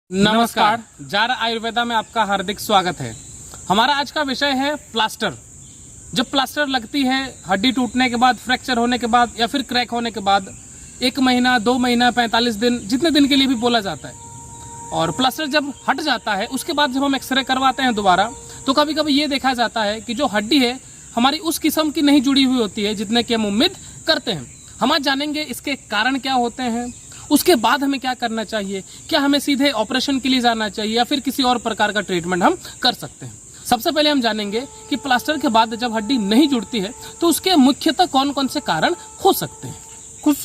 नमस्कार, जार आयुर्वेदा में आपका हार्दिक स्वागत है। हमारा आज का विषय है प्लास्टर। जब प्लास्टर लगती है हड्डी टूटने के बाद, फ्रैक्चर होने के बाद या फिर क्रैक होने के बाद 1 महीना, 2 महीना, 45 दिन, जितने दिन के लिए भी बोला जाता है। और प्लास्टर जब हट जाता है उसके बाद जब हम एक्सरे करवाते हैं दोबारा, तो कभी कभी ये देखा जाता है कि जो हड्डी है हमारी उस किस्म की नहीं जुड़ी हुई होती है जितने की हम उम्मीद करते हैं। हम आज जानेंगे इसके कारण क्या होते हैं, उसके बाद हमें क्या करना चाहिए, क्या हमें सीधे ऑपरेशन के लिए जाना चाहिए या फिर किसी और प्रकार का ट्रीटमेंट हम कर सकते हैं। सबसे पहले हम जानेंगे कि प्लास्टर के बाद जब हड्डी नहीं जुड़ती है तो उसके मुख्यतः कौन कौन से कारण हो सकते हैं। कुछ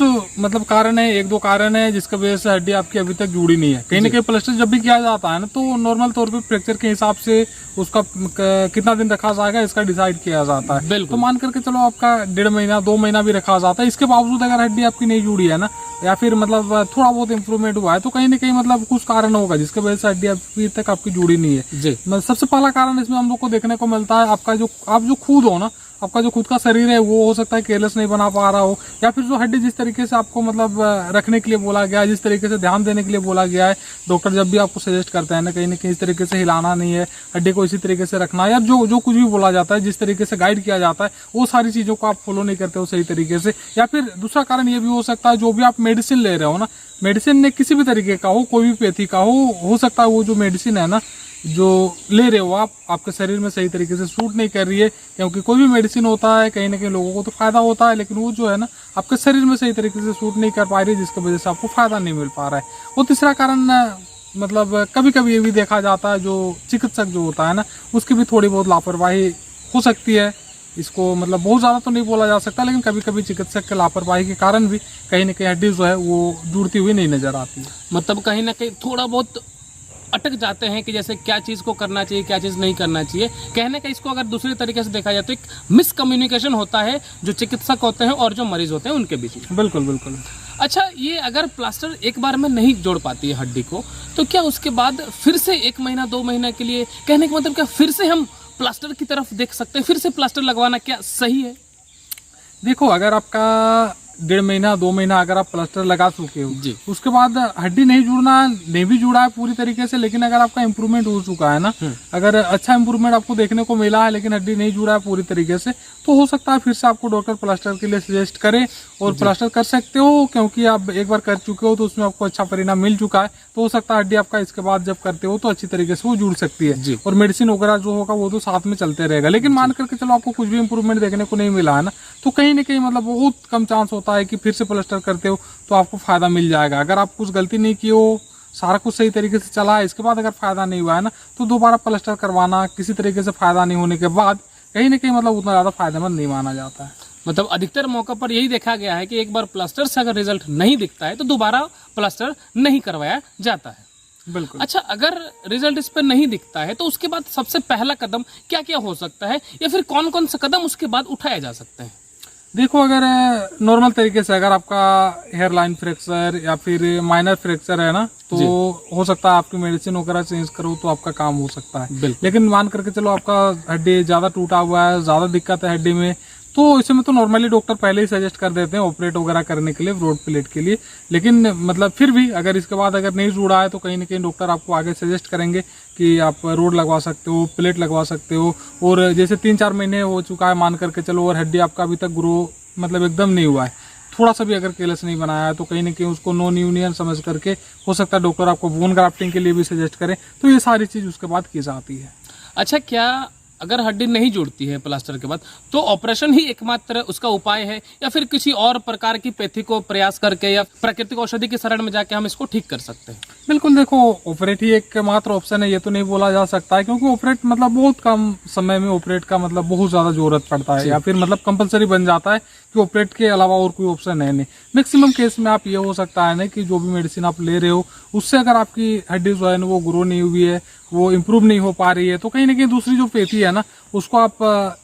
कारण है, 1-2 कारण है जिसकी वजह से हड्डी आपकी अभी तक जुड़ी नहीं है। कहीं ना कहीं प्लास्टर जब भी किया जाता है ना, तो नॉर्मल तौर पे फ्रैक्चर के हिसाब से उसका कितना दिन रखा जाएगा इसका डिसाइड किया जाता है। तो मान करके चलो आपका 1.5 महीना, 2 महीना भी रखा जाता है। इसके बावजूद अगर हड्डी आपकी नहीं जुड़ी है ना, या फिर थोड़ा बहुत इंप्रूवमेंट हुआ है, तो कहीं ना कहीं कुछ कारण होगा जिसकी वजह से हड्डी अभी तक आपकी जुड़ी नहीं है। सबसे पहला कारण इसमें हम लोग को देखने को मिलता है, आप जो खुद हो ना, आपका जो खुद का शरीर है वो हो सकता है केयरलेस नहीं बना पा रहा हो, या फिर जो हड्डी जिस तरीके से आपको रखने के लिए बोला गया है, जिस तरीके से ध्यान देने के लिए बोला गया है, डॉक्टर जब भी आपको सजेस्ट करता है ना कहीं इस तरीके से हिलाना नहीं है, हड्डी को इसी तरीके से रखना है, या जो कुछ भी बोला जाता है, जिस तरीके से गाइड किया जाता है, वो सारी चीजों को आप फॉलो नहीं करते हो सही तरीके से। या फिर दूसरा कारण ये भी हो सकता है, जो भी आप मेडिसिन ले रहे हो ना, मेडिसिन ने किसी भी तरीके का हो, कोई भी पैथी का हो सकता है वो जो मेडिसिन है ना जो ले रहे हो आपके शरीर में सही तरीके से सूट नहीं कर रही है। क्योंकि कोई भी मेडिसिन होता है कहीं ना कहीं लोगों को तो फायदा होता है, लेकिन वो जो है ना आपके शरीर में सही तरीके से सूट नहीं कर पा रही है, जिसकी वजह से आपको फायदा नहीं मिल पा रहा है। वो तीसरा कारण कभी कभी ये भी देखा जाता है, जो चिकित्सक जो होता है ना उसकी भी थोड़ी बहुत लापरवाही हो सकती है। इसको बहुत ज्यादा तो नहीं बोला जा सकता, लेकिन कभी कभी चिकित्सक के लापरवाही के कारण भी कहीं ना कहीं हड्डी जो है वो जुड़ती हुई नहीं नजर आती है। कहीं ना कहीं थोड़ा बहुत अटक जाते हैं कि जैसे क्या चीज को करना चाहिए, क्या चीज नहीं करना चाहिए। कहने का इसको अगर दूसरे तरीके से देखा जाए तो एक मिसकम्युनिकेशन होता है जो चिकित्सक होते हैं और जो मरीज होते हैं उनके बीच में। बिल्कुल। अच्छा, ये अगर प्लास्टर एक बार में नहीं जोड़ पाती है हड्डी को, तो क्या उसके बाद फिर से 1 महीना, 2 महीना के लिए, कहने का मतलब क्या फिर से हम प्लास्टर की तरफ देख सकते हैं, फिर से प्लास्टर लगवाना क्या सही है? देखो, अगर आपका 1.5 महीना, 2 महीना अगर आप प्लास्टर लगा चुके हो, उसके बाद हड्डी नहीं भी जुड़ा है पूरी तरीके से, लेकिन अगर आपका इम्प्रूवमेंट हो चुका है ना, अगर अच्छा इम्प्रूवमेंट आपको देखने को मिला है लेकिन हड्डी नहीं जुड़ा है पूरी तरीके से, तो हो सकता है फिर से आपको डॉक्टर प्लास्टर के लिए सजेस्ट करे और प्लास्टर कर सकते हो। क्योंकि आप एक बार कर चुके हो तो उसमें आपको अच्छा परिणाम मिल चुका है, तो हो सकता है हड्डी आपका इसके बाद जब करते हो तो अच्छी तरीके से वो जुड़ सकती है। और मेडिसिन वगैरह जो होगा वो तो साथ में चलते रहेगा। लेकिन मान करके चलो आपको कुछ भी इम्प्रूवमेंट देखने को नहीं मिला है ना, तो कहीं ना कहीं बहुत कम चांस होता है कि फिर से प्लास्टर करते हो तो आपको फायदा मिल जाएगा। अगर आप कुछ गलती नहीं की हो, सारा कुछ सही तरीके से चला है, इसके बाद अगर फायदा नहीं हुआ है ना, तो दोबारा प्लास्टर करवाना किसी तरीके से फायदा नहीं होने के बाद कहीं ना कहीं उतना ज्यादा फायदेमंद नहीं माना जाता है। अधिकतर मौका पर यही देखा गया है कि एक बार प्लास्टर से अगर रिजल्ट नहीं दिखता है तो दोबारा प्लास्टर नहीं करवाया जाता है। बिल्कुल। अच्छा, अगर रिजल्ट इस पर नहीं दिखता है तो उसके बाद सबसे पहला कदम क्या क्या हो सकता है, या फिर कौन कौन से कदम उसके बाद उठाए जा सकते हैं? देखो, अगर नॉर्मल तरीके से अगर आपका हेयर लाइन फ्रैक्चर या फिर माइनर फ्रैक्चर है ना, तो हो सकता है आपकी मेडिसिन वगैरह चेंज करो तो आपका काम हो सकता है। लेकिन मान करके चलो आपका हड्डी ज्यादा टूटा हुआ है, ज्यादा दिक्कत है हड्डी में, तो इसमें तो नॉर्मली डॉक्टर पहले ही सजेस्ट कर देते हैं ऑपरेट वगैरह करने के लिए, रोड प्लेट के लिए। लेकिन फिर भी अगर इसके बाद अगर नहीं जुड़ा है तो कहीं ना कहीं डॉक्टर आपको आगे सजेस्ट करेंगे कि आप रोड लगवा सकते हो, प्लेट लगवा सकते हो। और जैसे 3-4 महीने हो चुका है मान करके चलो, और हड्डी आपका अभी तक ग्रो एकदम नहीं हुआ है, थोड़ा सा भी अगर केयरलेस नहीं बनाया है, तो कहीं ना कहीं उसको नॉन यूनियन समझ करके हो सकता है डॉक्टर आपको बोन ग्राफ्टिंग के लिए भी सजेस्ट करें। तो ये सारी चीज उसके बाद की जाती है। अच्छा, क्या अगर हड्डी नहीं जुड़ती है प्लास्टर के बाद तो ऑपरेशन ही एकमात्र उसका उपाय है, या फिर किसी और प्रकार की पैथी को प्रयास करके या प्राकृतिक औषधि की शरण में जाके हम इसको ठीक कर सकते हैं? बिल्कुल। देखो, ऑपरेट ही एकमात्र ऑप्शन है ये तो नहीं बोला जा सकता है, क्योंकि ऑपरेट बहुत कम समय में ऑपरेट का बहुत ज्यादा जरूरत पड़ता है, या फिर कंपलसरी बन जाता है कि ऑपरेट के अलावा और कोई ऑप्शन है नहीं। मैक्सिमम केस में आप ये हो सकता है ना कि जो भी मेडिसिन आप ले रहे हो उससे अगर आपकी हड्डी जो है ना वो ग्रो नहीं हुई है, वो इम्प्रूव नहीं हो पा रही है, तो कहीं ना कहीं दूसरी जो पैथी है ना उसको आप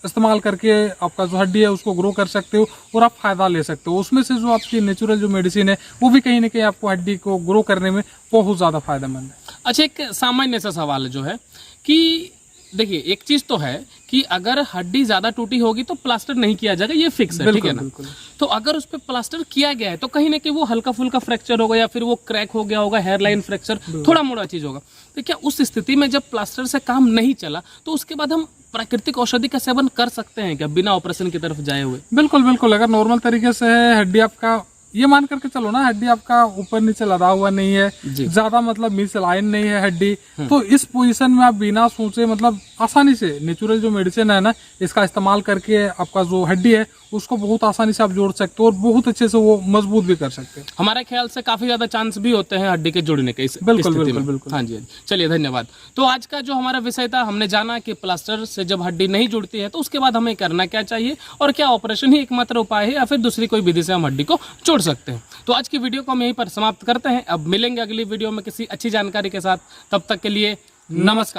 इस्तेमाल करके आपका जो हड्डी है उसको ग्रो कर सकते हो और आप फायदा ले सकते हो। उसमें से जो आपकी नेचुरल जो मेडिसिन है वो भी कहीं ना कहीं आपको हड्डी को ग्रो करने में बहुत ज्यादा फायदेमंद है। अच्छा, एक सामान्य सा सवाल जो है कि देखिए एक चीज तो है कि अगर हड्डी ज्यादा टूटी होगी तो प्लास्टर नहीं किया जाएगा, ये फिक्स है, ठीक है ना। बिल्कुल। तो अगर उस पर प्लास्टर किया गया है तो कहीं ना कहीं वो हल्का फुल्का फ्रैक्चर होगा या फिर वो क्रैक हो गया होगा, हेयरलाइन फ्रैक्चर, थोड़ा मोड़ा चीज होगा। तो क्या उस स्थिति में जब प्लास्टर से काम नहीं चला तो उसके बाद हम प्राकृतिक औषधि का सेवन कर सकते हैं क्या, बिना ऑपरेशन की तरफ जाए हुए? बिल्कुल बिल्कुल। अगर नॉर्मल तरीके से है, हड्डी आपका ये मान करके चलो ना, हड्डी आपका ऊपर नीचे लदा हुआ नहीं है, जी। ज्यादा मतलब मिस लाइन नहीं है हड्डी, तो इस पोजीशन में आप बिना सोचे मतलब आसानी से नेचुरल जो मेडिसिन है ना, इसका इस्तेमाल करके आपका जो हड्डी है उसको बहुत आसानी से आप जोड़ सकते हो और बहुत अच्छे से वो मजबूत भी कर सकते हैं। हमारे ख्याल से काफी ज्यादा चांस भी होते हैं हड्डी के जुड़ने के इस बिल्कुल स्थिति बिल्कुल में। बिल्कुल। हाँ जी, हाँ जी। चलिए धन्यवाद। तो आज का जो हमारा विषय था, हमने जाना कि प्लास्टर से जब हड्डी नहीं जुड़ती है तो उसके बाद हमें करना क्या चाहिए और क्या ऑपरेशन ही एकमात्र उपाय है या फिर दूसरी कोई विधि से हम हड्डी को जोड़ सकते हैं। तो आज की वीडियो को हम यहीं पर समाप्त करते हैं। अब मिलेंगे अगली वीडियो में किसी अच्छी जानकारी के साथ, तब तक के लिए नमस्कार।